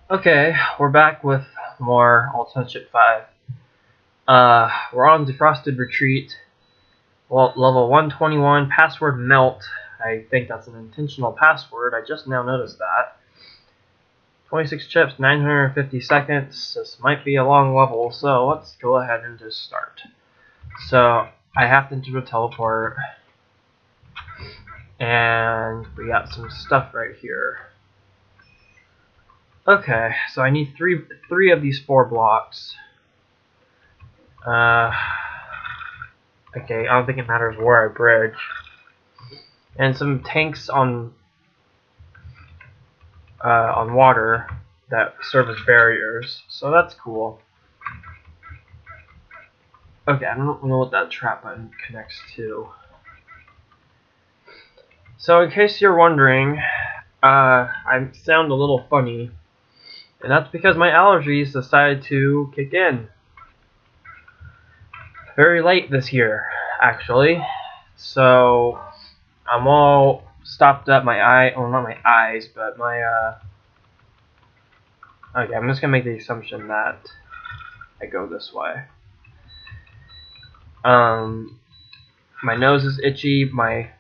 Okay, we're back with more Ultimate Chip 5. We're on Defrosted Retreat, level 121, password melt. I think that's an intentional password, I just now noticed that. 26 chips, 950 seconds, this might be a long level, so let's go ahead and just start. So, I have to enter a teleport, and we got some stuff right here. Okay, so I need three of these 4 blocks. Okay, I don't think it matters where I bridge. And some tanks on water that serve as barriers, so that's cool. Okay, I don't know what that trap button connects to. So in case you're wondering, I sound a little funny, and that's because my allergies decided to kick in. Very late this year, actually. So I'm all stopped up well, not my eyes, but my okay, I'm just gonna make the assumption that I go this way. My nose is itchy, my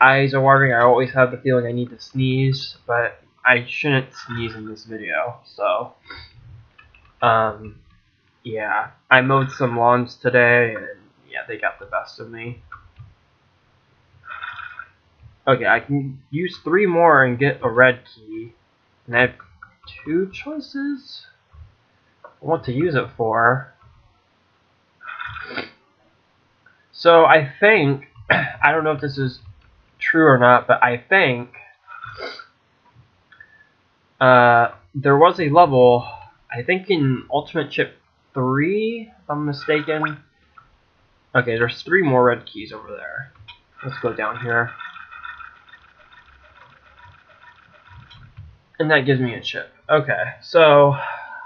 eyes are watering. I always have the feeling I need to sneeze, but I shouldn't sneeze in this video, so yeah. I mowed some lawns today, and yeah, they got the best of me. Okay, I can use 3 more and get a red key, and I have 2 choices what to use it for. So I think, I don't know if this is true or not, but I think there was a level, I think in Ultimate Chip 3, if I'm mistaken. Okay, there's 3 more red keys over there. Let's go down here. And that gives me a chip. Okay, so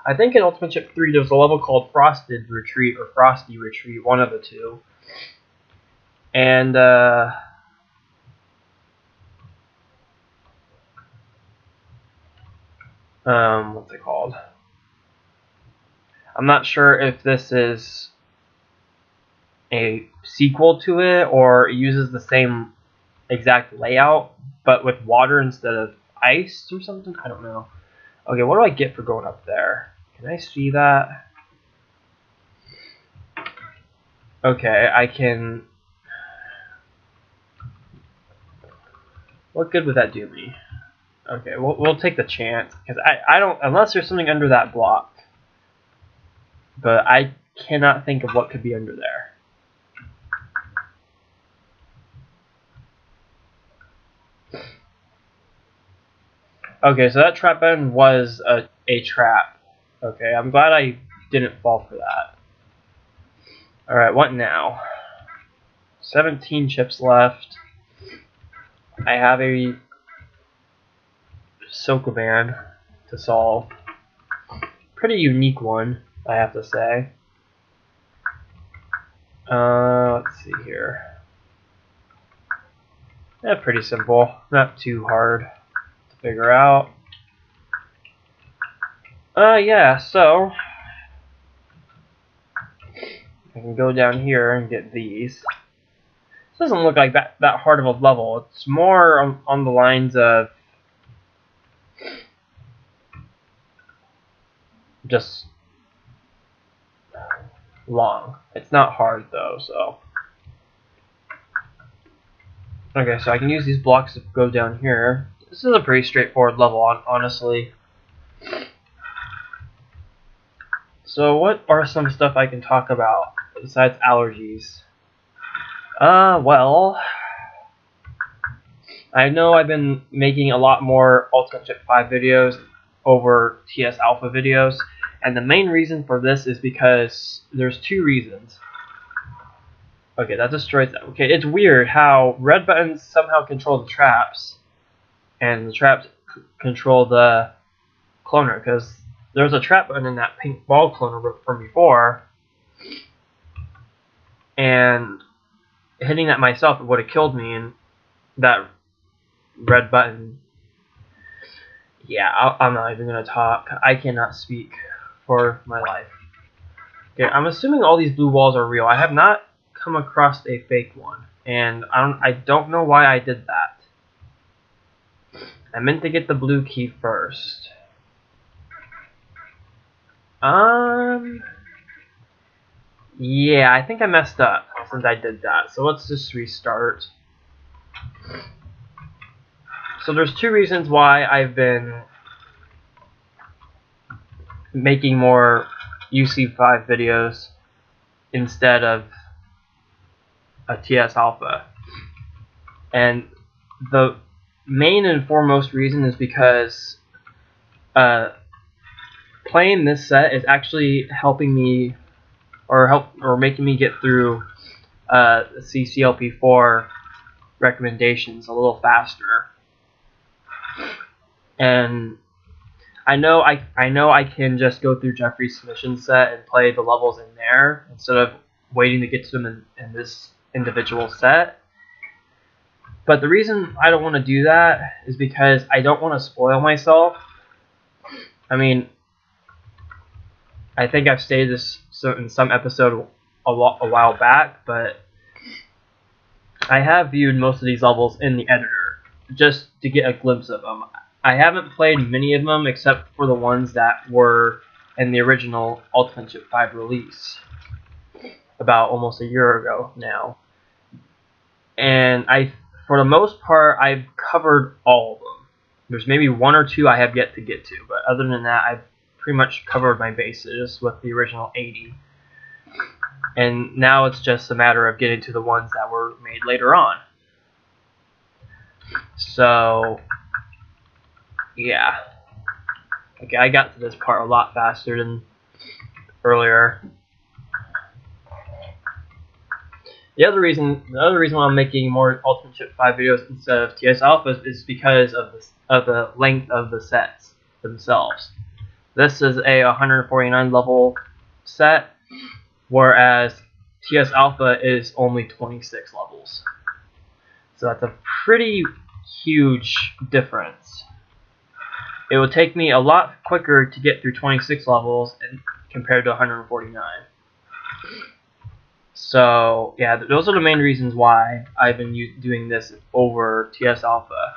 I think in Ultimate Chip 3 there was a level called Frosted Retreat or Frosty Retreat, one of the two. And what's it called? I'm not sure if this is a sequel to it or it uses the same exact layout but with water instead of ice or something. I don't know. Okay, what do I get for going up there? Can I see that? Okay, I can. What good would that do me? Okay, we'll take the chance because I don't, unless there's something under that block, but I cannot think of what could be under there. Okay, so that trap button was a trap. Okay, I'm glad I didn't fall for that. Alright, what now? 17 chips left. I have a Sokoban to solve. Pretty unique one, I have to say. Let's see here. Yeah, pretty simple. Not too hard to figure out. Yeah, so I can go down here and get these. This doesn't look like that hard of a level. It's more on the lines of just long. It's not hard though, so. Okay, so I can use these blocks to go down here. This is a pretty straightforward level, honestly. So what are some stuff I can talk about besides allergies? Well, I know I've been making a lot more Ultimate Chip 5 videos over TS Alpha videos, and the main reason for this is because there's 2 reasons. Okay, that destroys that. Okay, it's weird how red buttons somehow control the traps, and the traps control the cloner, because there's a trap button in that pink ball cloner from before, and hitting that myself would have killed me, and that red button, Yeah, I'm not even gonna talk. I cannot speak for my life. Okay, I'm assuming all these blue walls are real. I have not come across a fake one, and I don't know why I did that. I meant to get the blue key first. Yeah, I think I messed up since I did that. So let's just restart. So there's two reasons why I've been making more UC5 videos instead of a TS Alpha. And the main and foremost reason is because playing this set is actually helping me or making me get through CCLP4 recommendations a little faster. And I know I can just go through Jeffrey's submission set and play the levels in there instead of waiting to get to them in this individual set. But the reason I don't want to do that is because I don't want to spoil myself. I mean, I think I've stated this in some episode a while back, but I have viewed most of these levels in the editor just to get a glimpse of them. I haven't played many of them except for the ones that were in the original Ultimate Chip 5 release about almost a year ago now. And for the most part, I've covered all of them. There's maybe one or two I have yet to get to, but other than that, I've pretty much covered my bases with the original 80. And now it's just a matter of getting to the ones that were made later on. So, yeah. Okay, I got to this part a lot faster than earlier. The other reason why I'm making more Ultimate Chip 5 videos instead of TS Alphas is because of the length of the sets themselves. This is a 149 level set, whereas TS Alpha is only 26 levels. So that's a pretty huge difference. It would take me a lot quicker to get through 26 levels compared to 149. So yeah, those are the main reasons why I've been doing this over TS Alpha.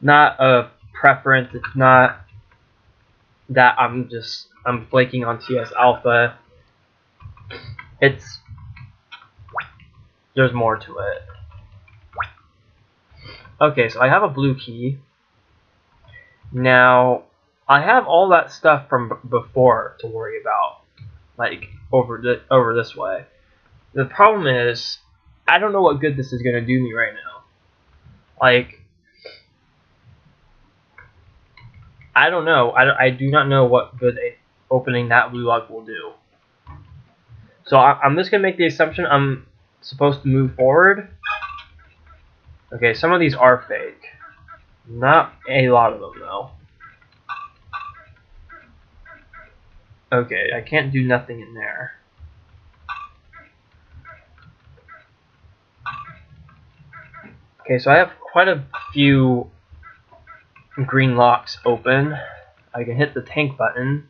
Not a preference. It's not that I'm flaking on TS Alpha. There's more to it. Okay, so I have a blue key. Now, I have all that stuff from before to worry about, like over this way. The problem is, I don't know what good this is going to do me right now. Like, I don't know. I do not know what good opening that blue lock will do. So I'm just going to make the assumption I'm supposed to move forward. Okay, some of these are fake. Not a lot of them, though. Okay, I can't do nothing in there. Okay, so I have quite a few green locks open. I can hit the tank button.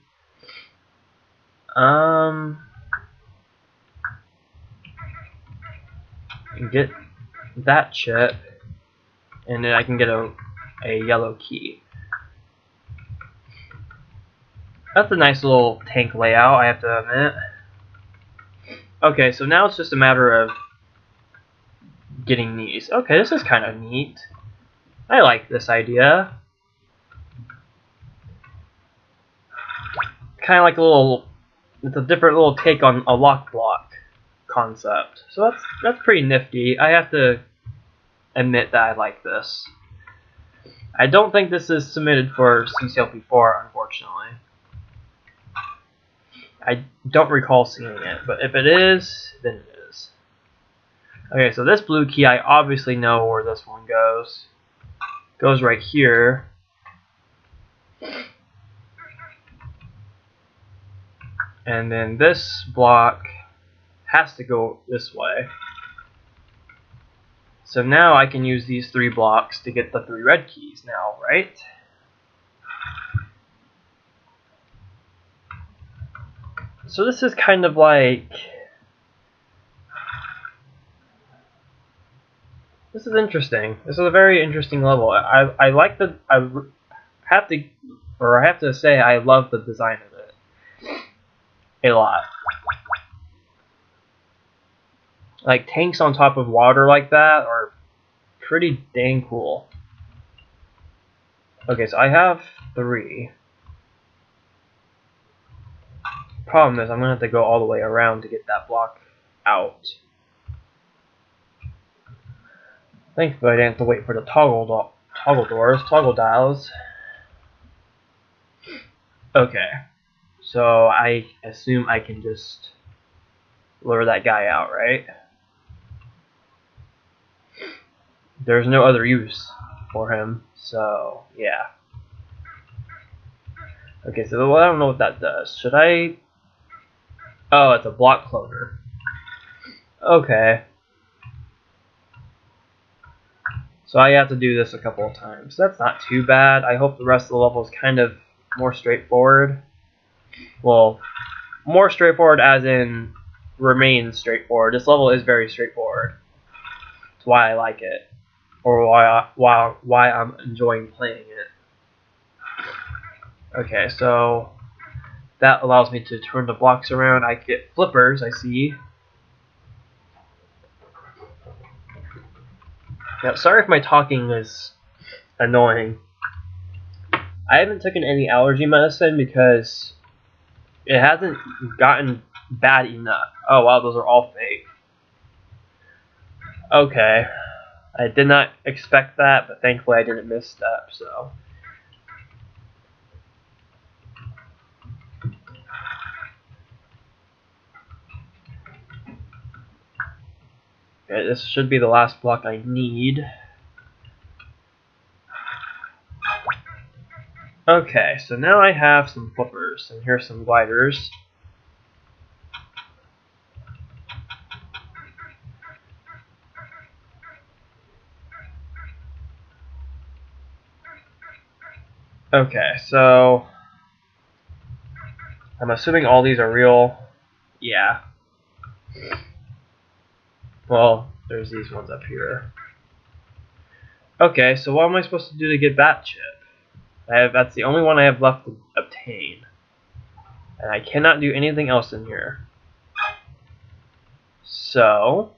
Get that chip, and then I can get a yellow key. That's a nice little tank layout, I have to admit. Okay, so now it's just a matter of getting these. Okay, this is kind of neat. I like this idea. Kind of like it's a different little take on a lock block concept. So that's pretty nifty. I have to admit that I like this. I don't think this is submitted for CCLP4, unfortunately. I don't recall seeing it, but if it is, then it is. Okay, so this blue key, I obviously know where this one goes. It goes right here. And then this block has to go this way. So now I can use these 3 blocks to get the 3 red keys now, right? So this is kind of like, this is interesting. This is a very interesting level. I like the, I have to say I love the design of it a lot. Like tanks on top of water like that are pretty dang cool. Okay, so I have 3. Problem is I'm gonna have to go all the way around to get that block out. Thankfully I didn't have to wait for the toggle dials. Okay, so I assume I can just lure that guy out, right? There's no other use for him, so yeah. Okay, so I don't know what that does. Should I? Oh, it's a block cloner. Okay. So I have to do this a couple of times. That's not too bad. I hope the rest of the level is kind of more straightforward. Well, more straightforward as in remains straightforward. This level is very straightforward. That's why I like it. Or why I'm enjoying playing it. Okay, so that allows me to turn the blocks around. I get flippers, I see. Now, sorry if my talking is annoying. I haven't taken any allergy medicine because it hasn't gotten bad enough. Oh wow, those are all fake. Okay. I did not expect that, but thankfully I didn't misstep, so. Okay, this should be the last block I need. Okay, so now I have some flippers, and here's some gliders. Okay, so I'm assuming all these are real. Yeah. Well, there's these ones up here. Okay, so what am I supposed to do to get that chip? That's the only one I have left to obtain. And I cannot do anything else in here. So,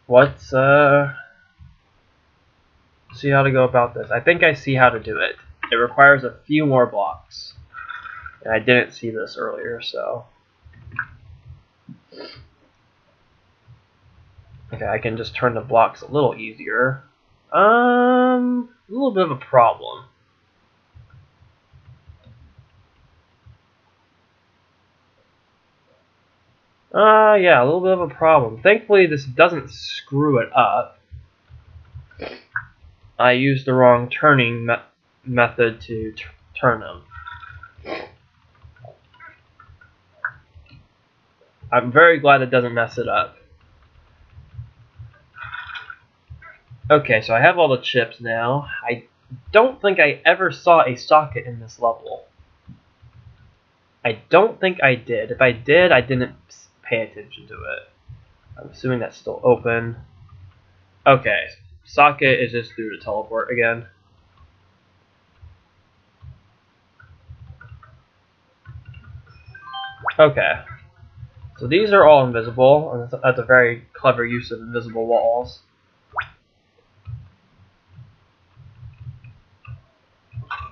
let's see how to go about this. I think I see how to do it. It requires a few more blocks. And I didn't see this earlier, so. Okay, I can just turn the blocks a little easier. A little bit of a problem. Yeah, a little bit of a problem. Thankfully, this doesn't screw it up. I used the wrong turning method to turn them. I'm very glad it doesn't mess it up. Okay, so I have all the chips now. I don't think I ever saw a socket in this level. I don't think I did. If I did, I didn't pay attention to it. I'm assuming that's still open. Okay, socket is just through to teleport again. Okay, so these are all invisible, and that's a very clever use of invisible walls.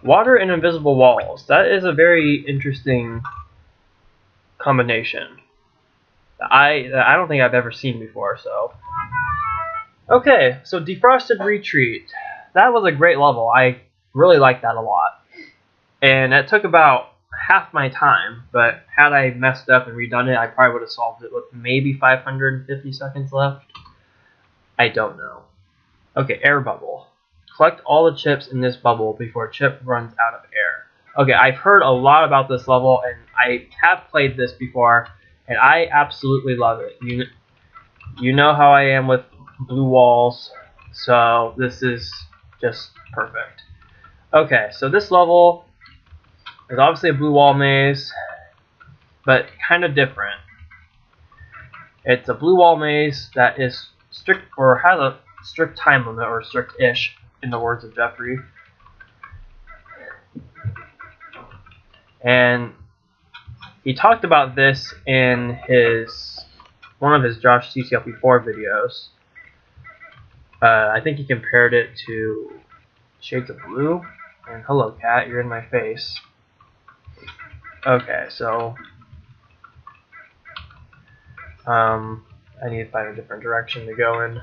Water and invisible walls. That is a very interesting combination that I don't think I've ever seen before. So, okay, so Defrosted Retreat. That was a great level. I really liked that a lot, and it took about half my time. But had I messed up and redone it, I probably would have solved it with maybe 550 seconds left. I don't know. Okay, air bubble. Collect all the chips in this bubble before a chip runs out of air. Okay, I've heard a lot about this level, and I have played this before, and I absolutely love it. You know how I am with blue walls, so this is just perfect. Okay, so this level, There's obviously a blue wall maze, but kind of different. It's a blue wall maze that is strict, or has a strict time limit, or strict-ish, in the words of Jeffrey. And he talked about this in one of his Josh CCLP4 videos. I think he compared it to Shades of Blue. And hello, cat, you're in my face. Okay, so I need to find a different direction to go in.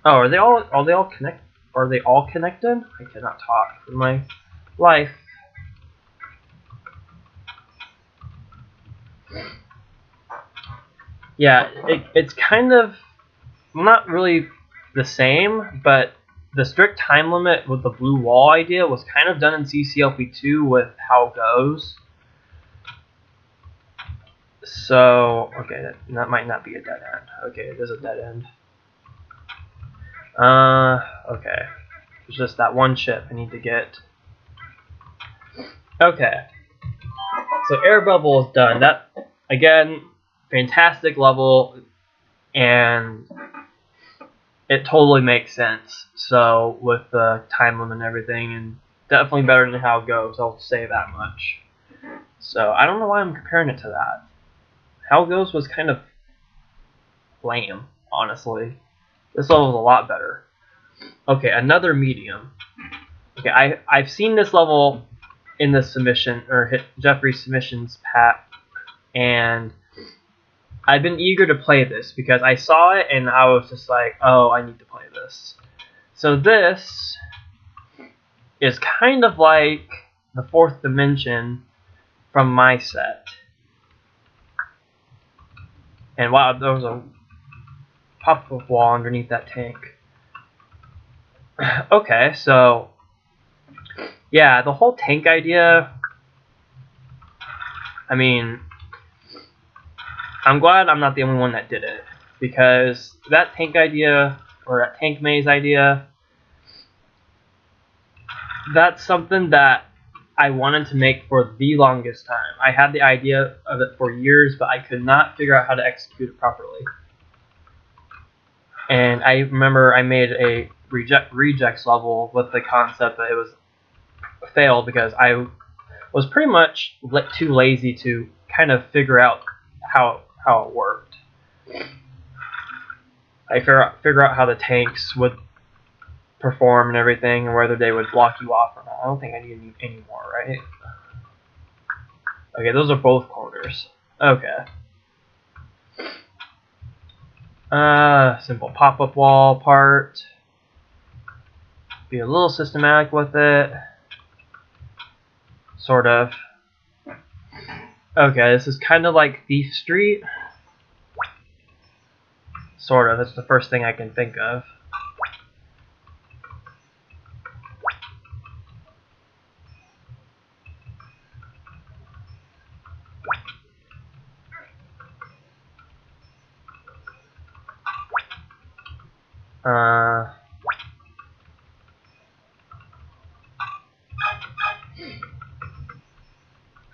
Oh, are they all connected? Are they all connected? I cannot talk for my life. Yeah, it's kind of not really the same, but the strict time limit with the blue wall idea was kind of done in CCLP2 with How Goes. So, okay, that might not be a dead end. Okay, it is a dead end. Okay. There's just that one chip I need to get. Okay. So air bubble is done. That, again, fantastic level, and it totally makes sense. So with the time limit and everything, and definitely better than How It Goes, I'll say that much. So I don't know why I'm comparing it to that. How It Goes was kind of lame, honestly. This level is a lot better. Okay, another medium. Okay, I've seen this level in the submission, or Jeffrey's submissions pack, and I've been eager to play this because I saw it and I was just like, oh, I need to play this. So this is kind of like the fourth dimension from my set. And wow, there was a pop-up wall underneath that tank. Okay, so yeah, the whole tank idea, I mean, I'm glad I'm not the only one that did it, because that tank idea, or that tank maze idea, that's something that I wanted to make for the longest time. I had the idea of it for years, but I could not figure out how to execute it properly. And I remember I made a rejects level with the concept that it was failed because I was pretty much too lazy to kind of figure out how it worked. I figure out how the tanks would perform and everything, and whether they would block you off or not. I don't think I need any more, right? Okay, those are both corners. Okay. Simple pop-up wall part. Be a little systematic with it. Sort of. Okay, this is kind of like Thief Street. Sort of, that's the first thing I can think of.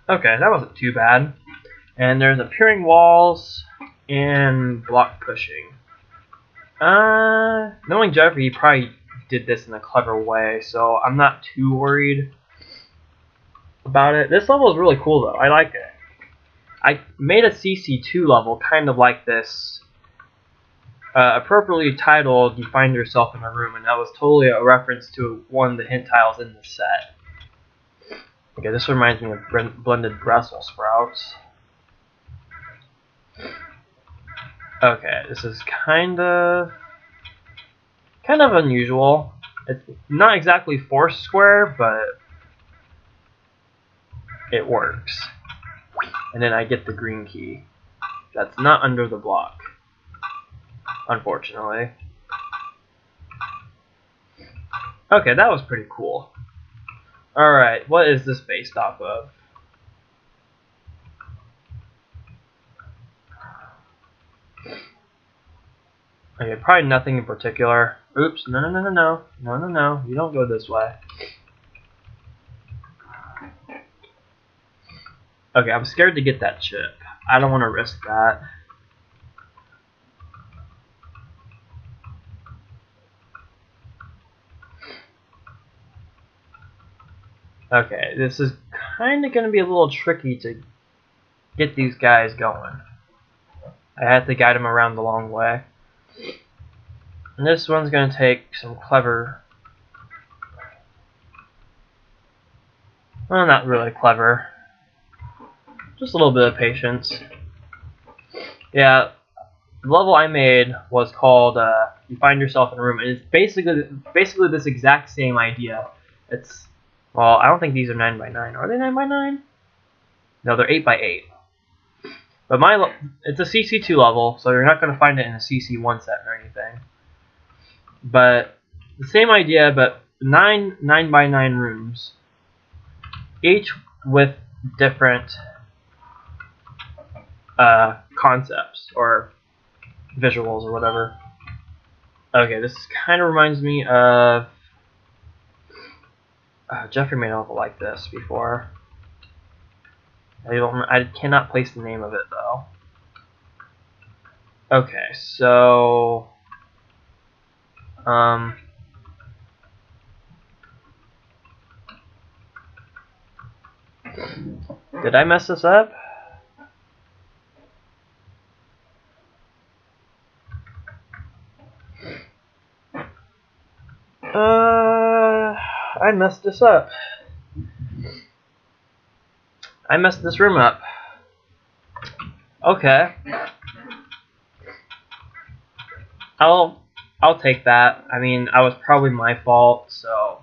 Okay, that wasn't too bad. And there's appearing walls and block pushing. Knowing Jeffrey, he probably did this in a clever way, so I'm not too worried about it. This level is really cool though. I like it. I made a CC2 level kind of like this, appropriately titled "You Find Yourself in a Room," and that was totally a reference to one of the hint tiles in the set. Okay, this reminds me of blended Brussels sprouts. Okay, this is kind of unusual. It's not exactly forced square, but it works. And then I get the green key. That's not under the block, unfortunately. Okay, that was pretty cool. Alright, what is this based off of? Okay, probably nothing in particular. Oops, no, you don't go this way. Okay, I'm scared to get that chip. I don't want to risk that. Okay, this is kind of going to be a little tricky to get these guys going. I have to guide them around the long way. And this one's going to take some clever... Well, not really clever. Just a little bit of patience. Yeah, the level I made was called You Find Yourself in a Room. And it's basically this exact same idea. It's... Well, I don't think these are 9x9. Are they 9x9? No, they're 8x8. But it's a CC2 level, so you're not going to find it in a CC1 set or anything. But the same idea, but 9x9 rooms, each with different concepts or visuals or whatever. Okay, this kind of reminds me of Jeffrey made a level like this before. I cannot place the name of it though. Okay, so did I mess this up? I messed this up. I messed this room up. Okay. I'll take that. I mean, I was probably my fault, so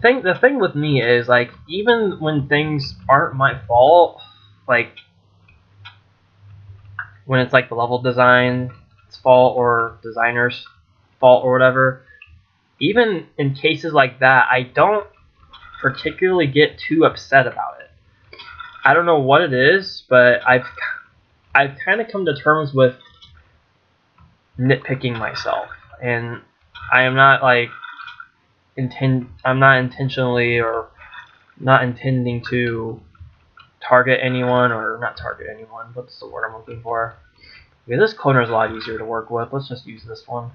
the thing with me is, like, even when things aren't my fault, like when it's like the level design's fault or designer's fault or whatever, even in cases like that, I don't particularly get too upset about it. I don't know what it is, but I've kind of come to terms with nitpicking myself, and I am not like I'm not intentionally or not intending to target anyone, or not target anyone. What's the word I'm looking for? Okay, this cloner is a lot easier to work with. Let's just use this one.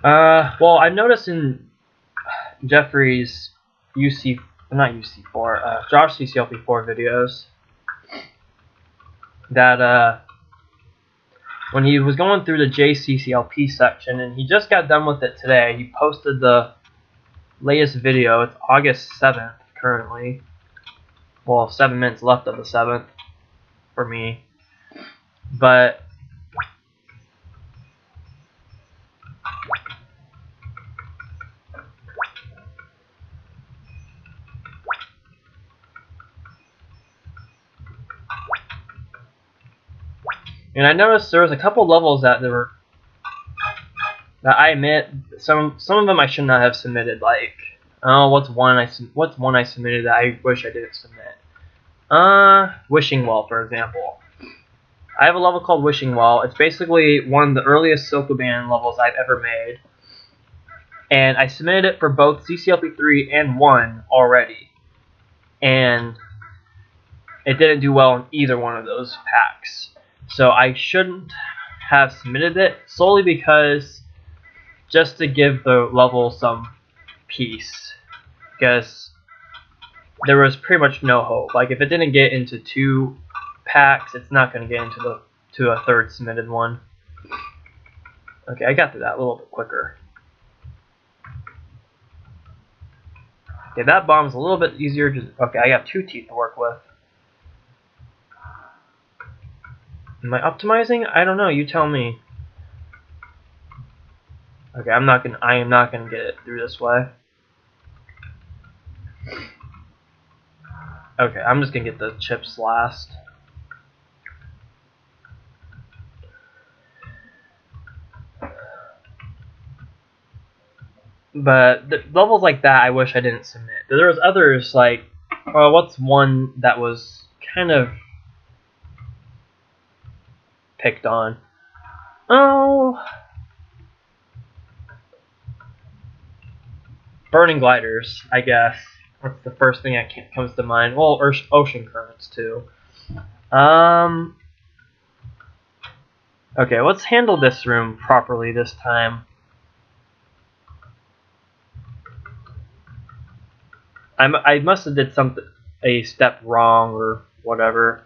Well, I noticed in Jeffrey's Josh CCLP4 videos that when he was going through the JCCLP section, and he just got done with it today, he posted the latest video. It's August 7th currently. Well, 7 minutes left of the 7th for me. But and I noticed there was a couple levels that I admit some of them I should not have submitted. Like, oh, what's one I submitted that I wish I didn't submit? Wishing Well, for example. I have a level called Wishing Well. It's basically one of the earliest Sokoban levels I've ever made, and I submitted it for both CCLP3 and 1 already, and it didn't do well in either one of those packs. So I shouldn't have submitted it, solely because just to give the level some peace, because there was pretty much no hope. Like, if it didn't get into 2 packs, it's not going to get into a third submitted one. Okay, I got through that a little bit quicker. Okay, that bomb's a little bit easier. Okay, I got 2 teeth to work with. Am I optimizing? I don't know. You tell me. Okay, I am not gonna get it through this way. Okay, I'm just gonna get the chips last. But the levels like that, I wish I didn't submit. There was others like, well, what's one that was kind of picked on. Oh, burning gliders, I guess. That's the first thing that comes to mind. Well, ocean currents too. Okay, let's handle this room properly this time. I must have did a step wrong or whatever.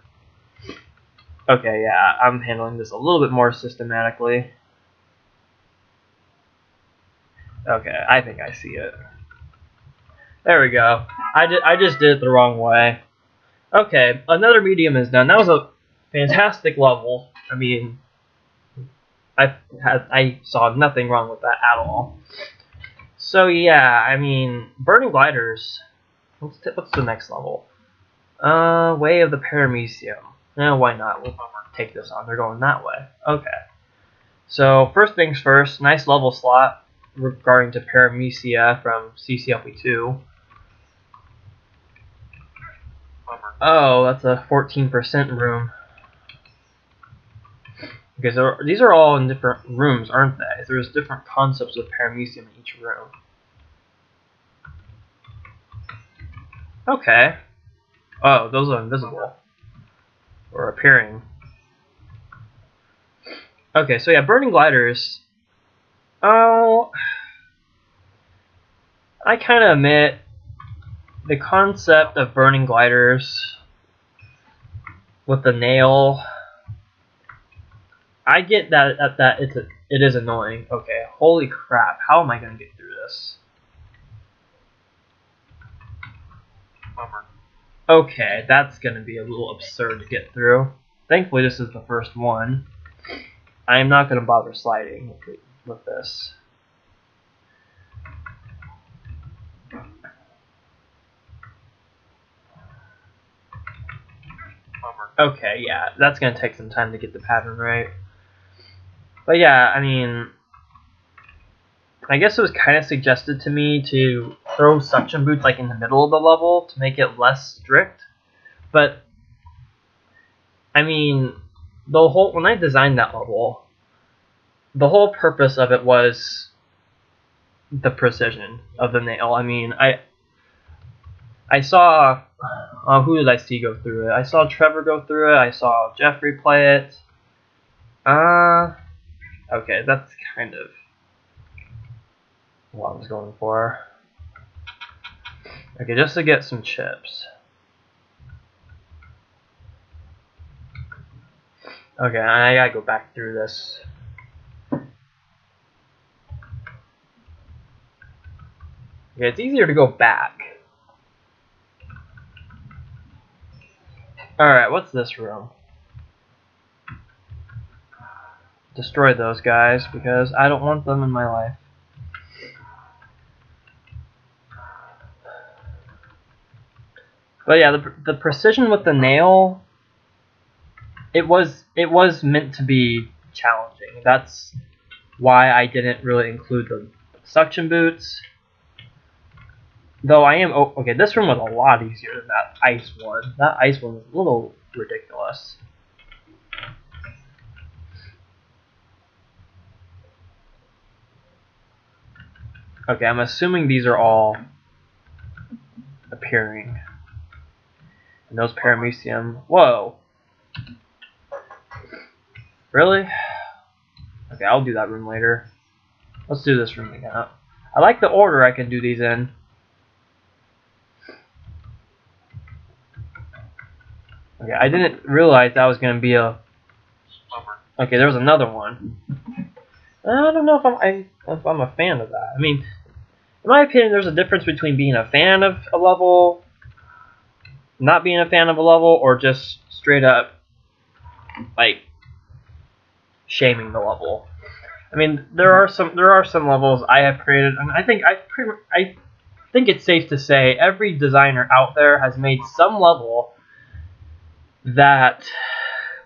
Okay, yeah, I'm handling this a little bit more systematically. Okay, I think I see it. There we go. I just did it the wrong way. Okay, another medium is done. That was a fantastic level. I mean, I saw nothing wrong with that at all. So yeah, I mean, burning gliders. What's the next level? Way of the Paramecium. Why not? We'll take this on. They're going that way. Okay. So first things first, nice level slot regarding to Paramecium from CCLP2. Oh, that's a 14% room. Because these are all in different rooms, aren't they? There's different concepts of Paramecium in each room. Okay. Oh, those are invisible. Or appearing. Okay, so yeah, burning gliders. Oh, I kind of admit the concept of burning gliders with the nail. I get that it is annoying. Okay, holy crap! How am I gonna get through this? Okay, that's gonna be a little absurd to get through. Thankfully, this is the first one. I am not gonna bother sliding with this. Okay, yeah, that's gonna take some time to get the pattern right. But yeah, I mean, I guess it was kind of suggested to me to throw suction boots like in the middle of the level to make it less strict. But I mean, when I designed that level, the whole purpose of it was the precision of the nail. I mean, I saw who did I see go through it? I saw Trevor go through it. I saw Jeffrey play it. Okay, that's kind of what I was going for. Okay, just to get some chips. Okay, I gotta go back through this. Okay, it's easier to go back. Alright, what's this room? Destroy those guys, because I don't want them in my life. But yeah, the precision with the nail, it was meant to be challenging. That's why I didn't really include the suction boots. Though I am okay, this room was a lot easier than that ice one. That ice one was a little ridiculous. Okay, I'm assuming these are all appearing. And those Paramecium. Whoa. Really? Okay, I'll do that room later. Let's do this room again. I like the order I can do these in. Okay, I didn't realize that was going to be a... Okay, there was another one. I don't know if I'm a fan of that. I mean, in my opinion, there's a difference between being a fan of a level, not being a fan of a level, or just straight up, like, shaming the level. I mean, there are some levels I have created, and I think it's safe to say every designer out there has made some level that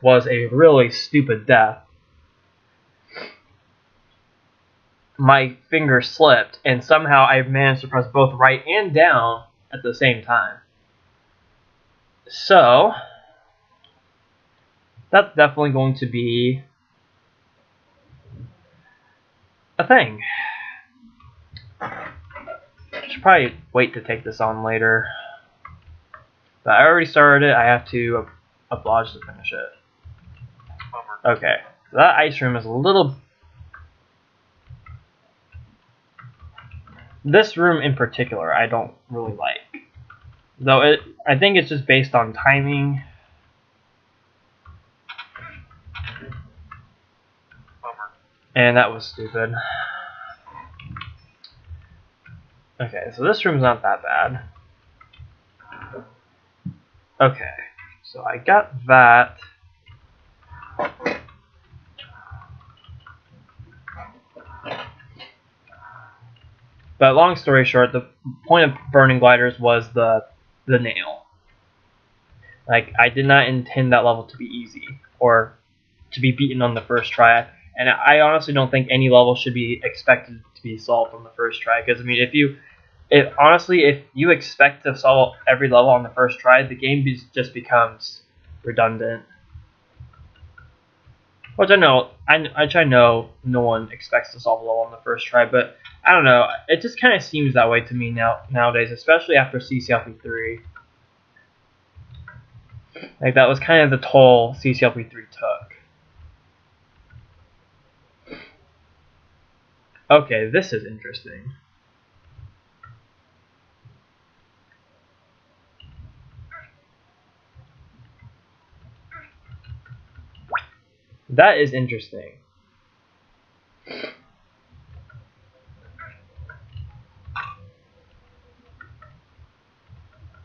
was a really stupid death. My finger slipped, and somehow I managed to press both right and down at the same time. So, that's definitely going to be a thing. Should probably wait to take this on later. But I already started it. I have to oblige to finish it. Okay, so that ice room is a little... This room in particular, I don't really like. Though I think it's just based on timing. And that was stupid. Okay, so this room's not that bad. Okay, so I got that. But long story short, the point of burning gliders was the nail. Like, I did not intend that level to be easy or to be beaten on the first try. And I honestly don't think any level should be expected to be solved on the first try. Because, I mean, if you expect to solve every level on the first try, the game just becomes redundant. Which I know no one expects to solve a level on the first try, but I don't know. It just kind of seems that way to me nowadays, especially after CCLP 3. Like, that was kind of the toll CCLP 3 took. Okay, this is interesting. That is interesting.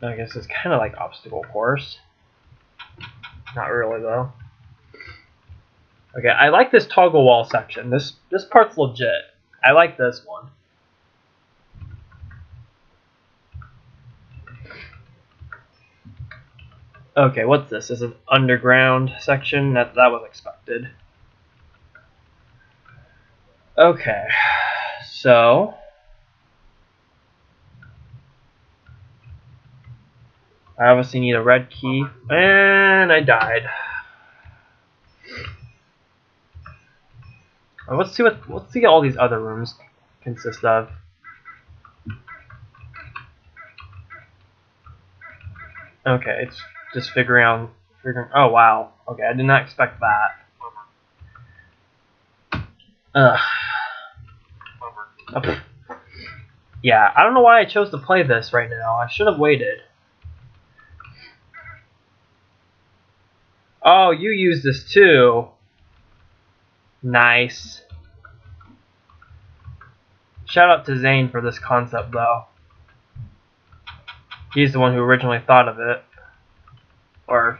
I guess it's kind of like obstacle course. Not really, though. Okay, I like this toggle wall section. This part's legit. I like this one. Okay, what's this? This is an underground section. That was expected. Okay, so I obviously need a red key, and I died. Let's see what all these other rooms consist of. Okay, it's just figuring. Oh wow. Okay, I did not expect that. Okay. Yeah, I don't know why I chose to play this right now. I should have waited. Oh, you use this too. Nice. Shout out to Zane for this concept, though. He's the one who originally thought of it. Or,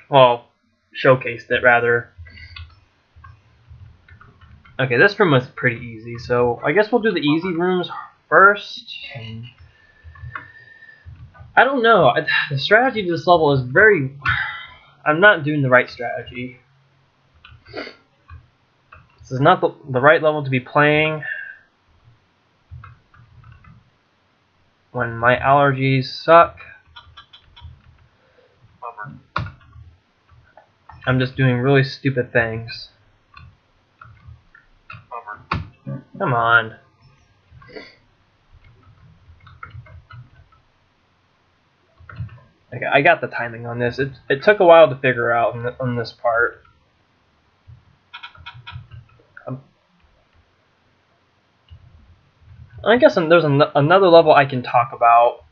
well, showcased it, rather. Okay, this room was pretty easy, so I guess we'll do the easy rooms first. I don't know. The strategy to this level is very... I'm not doing the right strategy. This is not the right level to be playing when my allergies suck. I'm just doing really stupid things. Come on. Okay, I got the timing on this. It took a while to figure out on this part. I guess there's another level I can talk about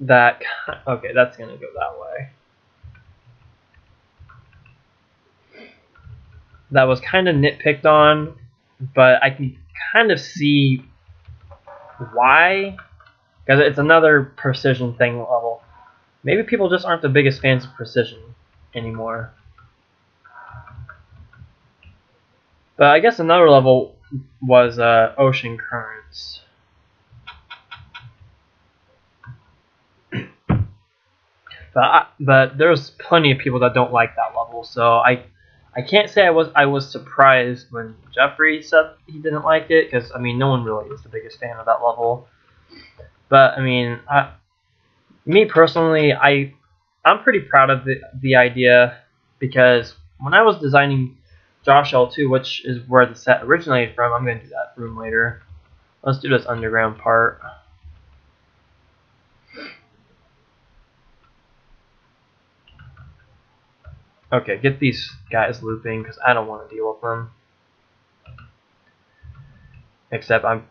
that... Okay, that's going to go that way. That was kind of nitpicked on, but I can kind of see why. Because it's another precision thing level. Maybe people just aren't the biggest fans of precision anymore. But I guess another level was Ocean Currents. But there's plenty of people that don't like that level, so I can't say I was surprised when Jeffrey said he didn't like it, because I mean no one really is the biggest fan of that level. But I mean, me personally, I I'm pretty proud of the idea, because when I was designing Josh L2, which is where the set originated from, I'm going to do that room later. Let's do this underground part. Okay, get these guys looping, because I don't want to deal with them. Except I'm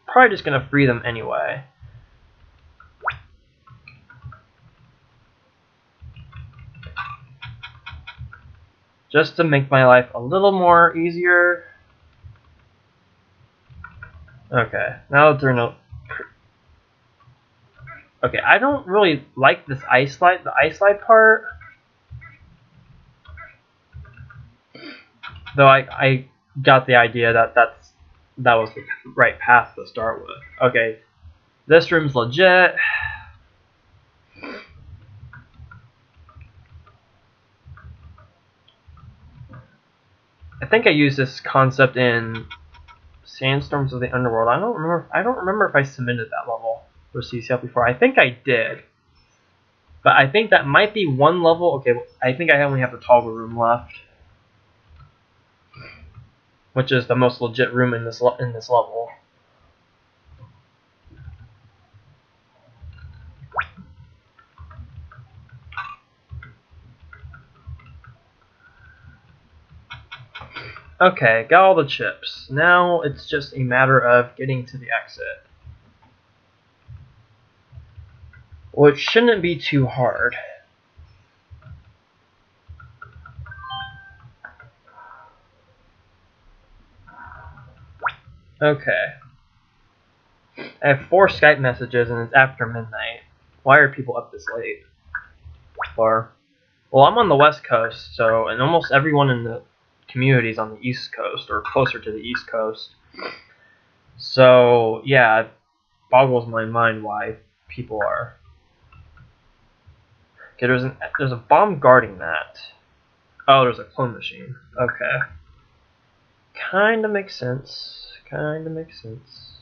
probably just going to free them anyway. Just to make my life a little more easier. Okay, now that they're no... Okay, I don't really like this ice slide, the ice slide part. Though I got the idea that that was the right path to start with. Okay, this room's legit. I think I used this concept in Sandstorms of the Underworld. I don't remember if I submitted that level for CCL before. I think I did, but I think that might be one level. Okay, I think I only have the toggle room left, which is the most legit room in this level. Okay, got all the chips. Now it's just a matter of getting to the exit, which shouldn't be too hard. Okay. I have 4 Skype messages and it's after midnight. Why are people up this late? Or, well, I'm on the West Coast, so, and almost everyone in the community is on the East Coast, or closer to the East Coast. So, yeah, it boggles my mind why people are. Okay, there's a bomb guarding that. Oh, there's a clone machine. Okay. Kinda makes sense. Kinda makes sense.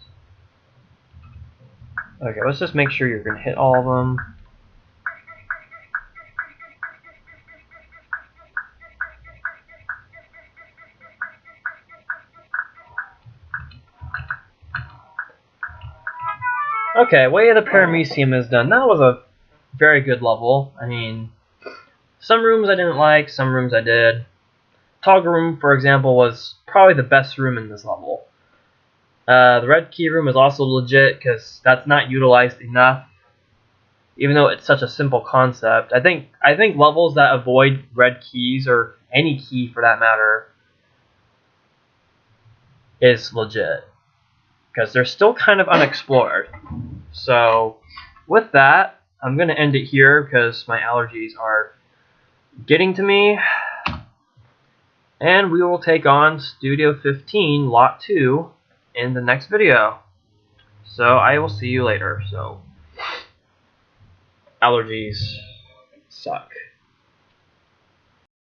Okay, let's just make sure you're gonna hit all of them. Okay, Way of the Paramecium is done. That was a very good level. I mean, some rooms I didn't like, some rooms I did. Toggle room, for example, was probably the best room in this level. The red key room is also legit because that's not utilized enough, even though it's such a simple concept. I think levels that avoid red keys, or any key for that matter, is legit, because they're still kind of unexplored. So with that, I'm going to end it here because my allergies are getting to me. And we will take on Studio 15 Lot 2 in the next video. So I will see you later. So allergies suck.